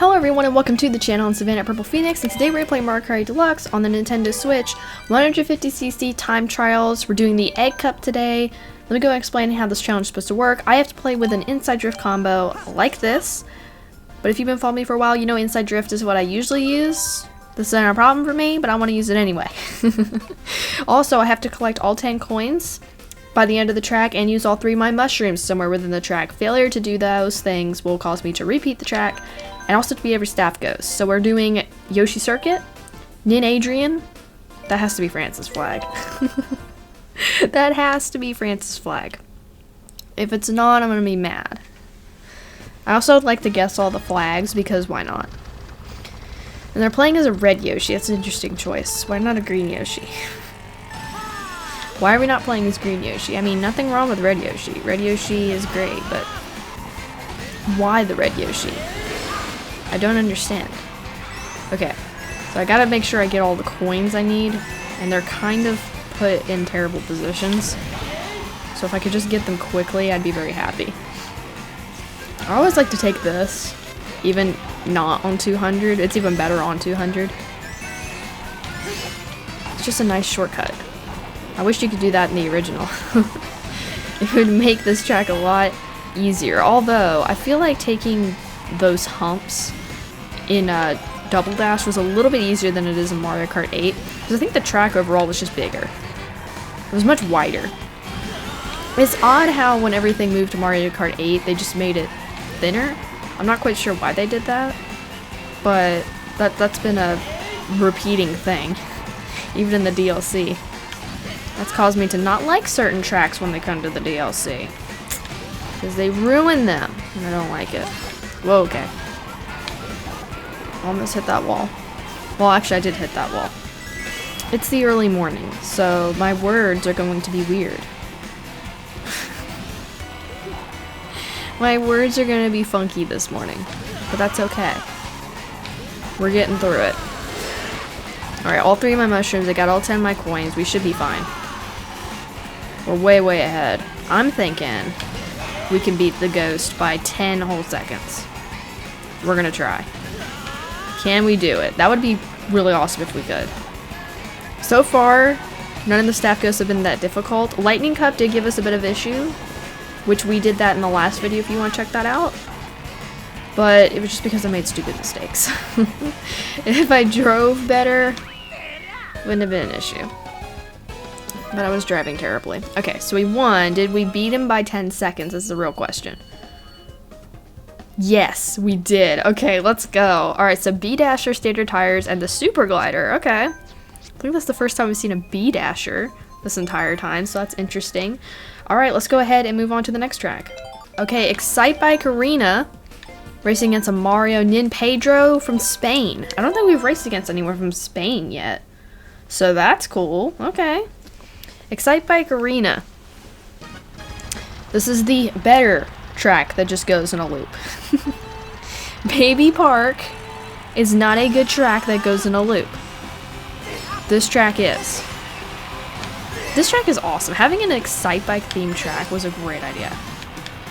Hello everyone and welcome to the channel. I'm Savannah at Purple Phoenix, and today we're playing Mario Kart Deluxe on the Nintendo Switch 150cc time trials. We're doing the egg cup today. Let me go explain how this challenge is supposed to work. I have to play with an inside drift combo like this, but if you've been following me for a while, you know inside drift is what I usually use. This isn't a problem for me, but I want to use it anyway. Also, I have to collect all 10 coins by the end of the track and use all 3 of my mushrooms somewhere within the track. Failure to do those things will cause me to repeat the track and also to be every staff goes. So we're doing Yoshi Circuit, Nin Adrian. That has to be France's flag. That has to be France's flag. If it's not, I'm gonna be mad. I also would like to guess all the flags because why not? And they're playing as a red Yoshi. That's an interesting choice. Why not a green Yoshi? Why are we not playing as green Yoshi? I mean, nothing wrong with red Yoshi. Red Yoshi is great, but why the red Yoshi? I don't understand. Okay, so I gotta make sure I get all the coins I need, and they're kind of put in terrible positions. So if I could just get them quickly, I'd be very happy. I always like to take this, even not on 200. It's even better on 200. It's just a nice shortcut. I wish you could do that in the original. It would make this track a lot easier. Although, I feel like taking those humps in Double Dash was a little bit easier than it is in Mario Kart 8. Because I think the track overall was just bigger. It was much wider. It's odd how when everything moved to Mario Kart 8, they just made it thinner. I'm not quite sure why they did that. But that's been a repeating thing. Even in the DLC. That's caused me to not like certain tracks when they come to the DLC. Because they ruin them, and I don't like it. Whoa, okay. Almost hit that wall. Well, actually, I did hit that wall. It's the early morning, so my words are going to be weird. My words are going to be funky this morning, but that's okay. We're getting through it. Alright, all 3 of my mushrooms, I got all 10 of my coins, we should be fine. We're way ahead. I'm thinking we can beat the ghost by 10 whole seconds. We're gonna try. Can we do it? That would be really awesome if we could. So far, none of the staff ghosts have been that difficult. Lightning Cup did give us a bit of issue, which we did that in the last video if you want to check that out. But it was just because I made stupid mistakes. If I drove better, wouldn't have been an issue. But I was driving terribly. Okay, so we won. Did we beat him by 10 seconds? This is the real question. Yes, we did. Okay, let's go. Alright, so B-Dasher, standard tires, and the Super Glider. Okay. I think that's the first time we've seen a B-Dasher this entire time, so that's interesting. Alright, let's go ahead and move on to the next track. Okay, Excite Bike Arena. Racing against a Mario Nin Pedro from Spain. I don't think we've raced against anyone from Spain yet. So that's cool. Okay. Excite Bike Arena. This is the better track that just goes in a loop. Baby Park is not a good track that goes in a loop. This track is. This track is awesome. Having an Excite Bike themed track was a great idea.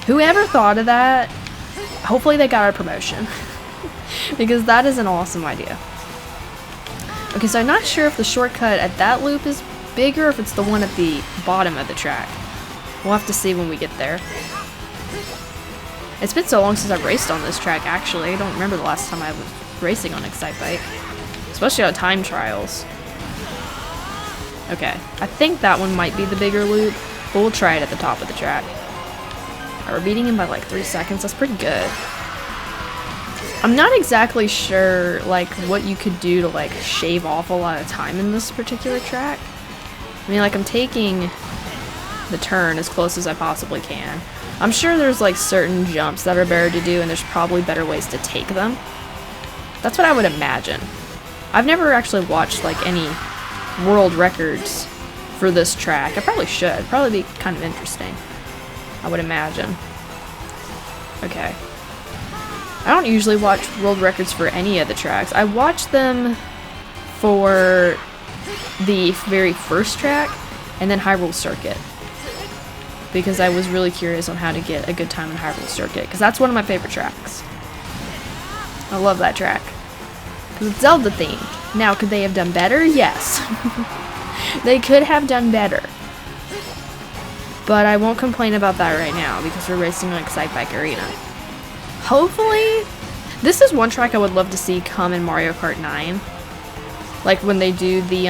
Whoever thought of that, hopefully they got a promotion. Because that is an awesome idea. Okay, so I'm not sure if the shortcut at that loop is bigger or if it's the one at the bottom of the track. We'll have to see when we get there. It's been so long since I've raced on this track, actually. I don't remember the last time I was racing on Excite Bike. Especially on time trials. Okay, I think that one might be the bigger loop, but we'll try it at the top of the track. We're beating him by like 3 seconds. That's pretty good. I'm not exactly sure like what you could do to like shave off a lot of time in this particular track. I mean, like, I'm taking the turn as close as I possibly can. I'm sure there's like certain jumps that are better to do, and there's probably better ways to take them. That's what I would imagine. I've never actually watched like any world records for this track. I probably should. It'd probably be kind of interesting, I would imagine. Okay. I don't usually watch world records for any of the tracks. I watch them for the very first track and then Hyrule Circuit. because I was really curious on how to get a good time in Hyrule Circuit, because that's one of my favorite tracks. I love that track. Because it's Zelda themed. Now, could they have done better? Yes. They could have done better. But I won't complain about that right now because we're racing on Excitebike Arena. Hopefully, this is one track I would love to see come in Mario Kart 9. Like when they do the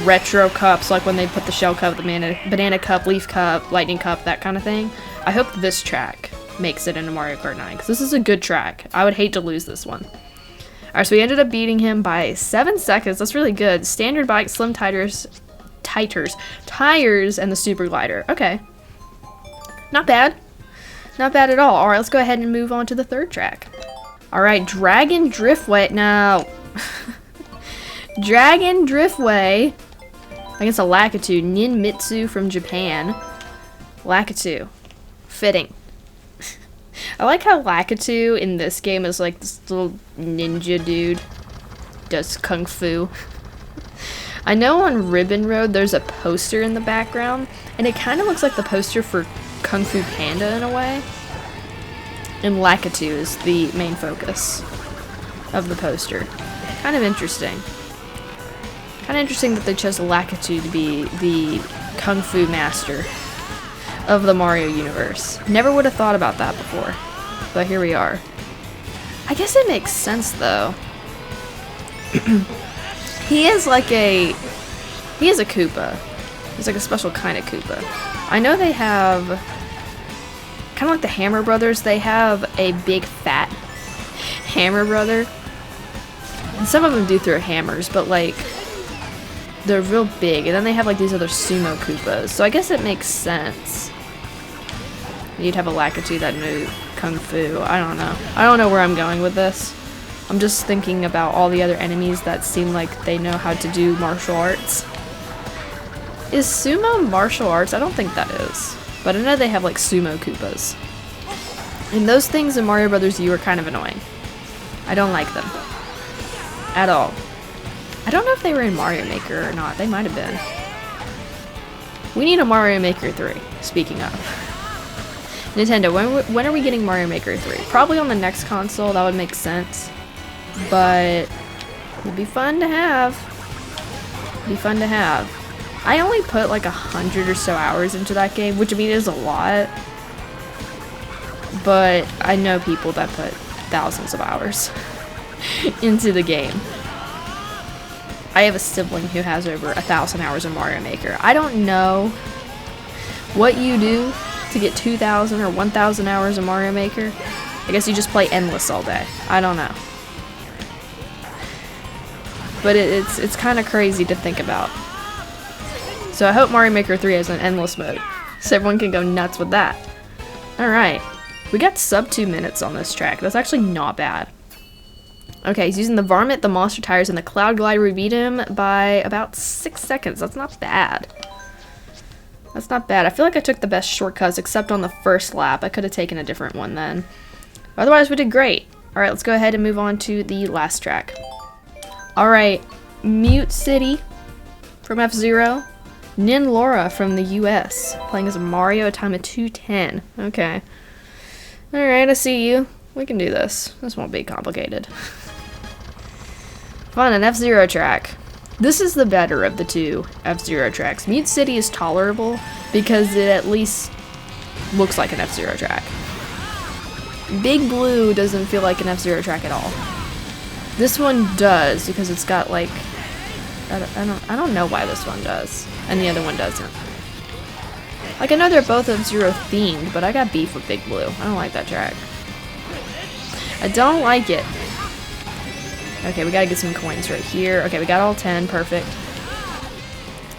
retro cups, like when they put the shell cup, the banana cup, leaf cup, lightning cup, that kind of thing. I hope this track makes it into Mario Kart 9 because this is a good track. I would hate to lose this one. Alright, so we ended up beating him by 7 seconds. That's really good. Standard bike, slim tires, and the super glider. Okay. Not bad. Not bad at all. Alright, let's go ahead and move on to the third track. Alright, Dragon Driftway. No. Dragon Driftway. I guess a Lakitu. Ninmitsu from Japan. Lakitu. Fitting. I like how Lakitu in this game is like this little ninja dude. Does kung fu. I know on Ribbon Road there's a poster in the background, and it kind of looks like the poster for Kung Fu Panda in a way. And Lakitu is the main focus of the poster. Kind of interesting. Kind of interesting that they chose Lakitu to be the Kung Fu master of the Mario universe. Never would have thought about that before, but here we are. I guess it makes sense though. He is a Koopa. He's like a special kind of Koopa. I know they have, kind of like the Hammer Brothers, they have a big fat Hammer Brother. And some of them do throw hammers, but like, they're real big. And then they have like these other sumo Koopas. So I guess it makes sense. You'd have a Lakitu that knew Kung Fu. I don't know. I don't know where I'm going with this. I'm just thinking about all the other enemies that seem like they know how to do martial arts. Is sumo martial arts? I don't think that is. But I know they have like sumo Koopas. And those things in Mario Brothers U are kind of annoying. I don't like them. At all. I don't know if they were in Mario Maker or not. They might have been. We need a Mario Maker 3, speaking of. Nintendo, when are we getting Mario Maker 3? Probably on the next console, that would make sense. But it'd be fun to have. It'd be fun to have. I only put like 100 or so hours into that game, which I mean is a lot. But I know people that put thousands of hours into the game. I have a sibling who has over 1,000 hours in Mario Maker. I don't know what you do to get 2,000 or 1,000 hours in Mario Maker. I guess you just play endless all day. I don't know. But it's kind of crazy to think about. So I hope Mario Maker 3 has an endless mode, so everyone can go nuts with that. Alright, we got sub 2 minutes on this track. That's actually not bad. Okay, he's using the Varmint, the Monster Tires, and the Cloud Glider. We beat him by about 6 seconds. That's not bad. That's not bad. I feel like I took the best shortcuts, except on the first lap. I could have taken a different one then. Otherwise, we did great. Alright, let's go ahead and move on to the last track. Alright, Mute City from FZero. Nin Laura from the US, playing as Mario, a time of 2:10. Okay. Alright, I see you. We can do this. This won't be complicated. Fun, an F-Zero track. This is the better of the two F-Zero tracks. Mute City is tolerable because it at least looks like an F-Zero track. Big Blue doesn't feel like an F-Zero track at all. This one does because it's got like I don't know why this one does and the other one doesn't. Like I know they're both F-Zero themed, but I got beef with Big Blue. I don't like that track. I don't like it. Okay, we gotta get some coins right here. Okay, we got all 10, perfect.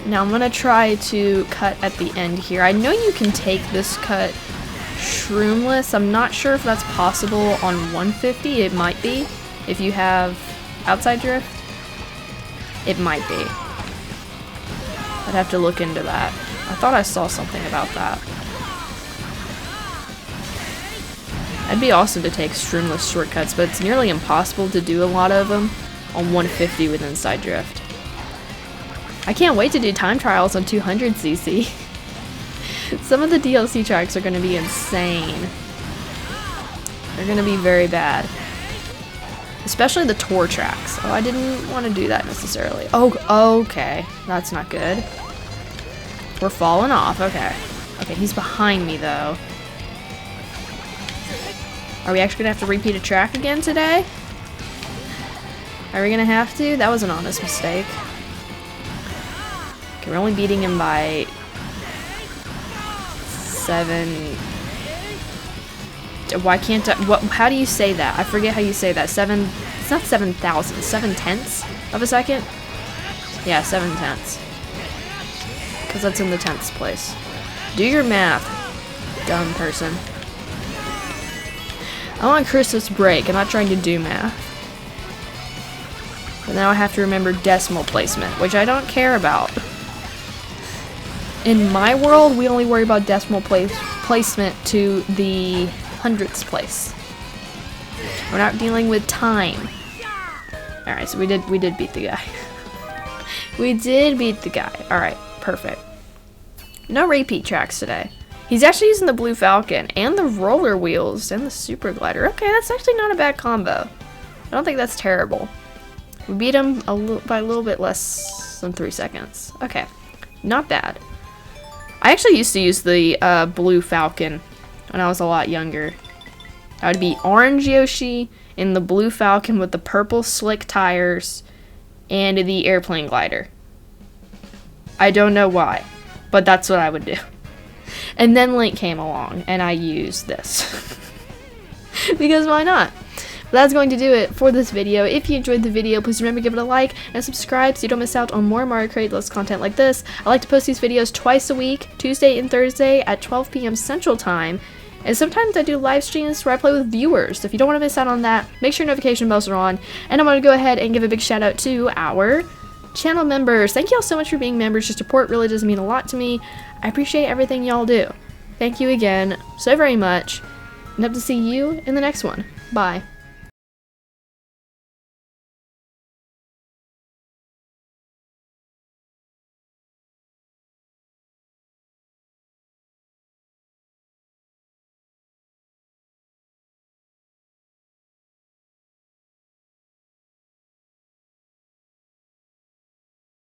Now I'm gonna try to cut at the end here. I know you can take this cut shroomless. I'm not sure if that's possible on 150. It might be. If you have outside drift, it might be. I'd have to look into that. I thought I saw something about that. It'd be awesome to take shroomless shortcuts, but it's nearly impossible to do a lot of them on 150 with inside drift. I can't wait to do time trials on 200cc. Some of the DLC tracks are going to be insane. They're gonna be very bad. Especially the tour tracks. Oh, I didn't want to do that necessarily. Oh, okay. That's not good. We're falling off. Okay. Okay, he's behind me, though. Are we actually gonna have to repeat a track again today? Are we gonna have to? That was an honest mistake. Okay, we're only beating him by 7. Why can't I? What? How do you say that? I forget how you say that. 7. It's not 7,000. 7/10 of a second. Yeah, 7/10. Because that's in the 10th place. Do your math, dumb person. I'm on Christmas break. I'm not trying to do math. But now I have to remember decimal placement, which I don't care about. In my world, we only worry about decimal placement to the 100th place. We're not dealing with time. Alright, so we did beat the guy. We did beat the guy. Alright, perfect. No repeat tracks today. He's actually using the Blue Falcon and the roller wheels and the super glider. Okay, that's actually not a bad combo. I don't think that's terrible. We beat him by a little bit less than 3 seconds. Okay, not bad. I actually used to use the Blue Falcon when I was a lot younger. I would be Orange Yoshi in the Blue Falcon with the purple slick tires and the airplane glider. I don't know why, but that's what I would do. And then Link came along, and I used this. Because why not? But that's going to do it for this video. If you enjoyed the video, please remember to give it a like and subscribe so you don't miss out on more Mario Kart Deluxe content like this. I like to post these videos twice a week, Tuesday and Thursday at 12 p.m. Central Time. And sometimes I do live streams where I play with viewers. So if you don't want to miss out on that, make sure notification bells are on. And I want to go ahead and give a big shout out to our channel members. Thank y'all so much for being members. Your support really does mean a lot to me. I appreciate everything y'all do. Thank you again so very much. And hope to see you in the next one. Bye.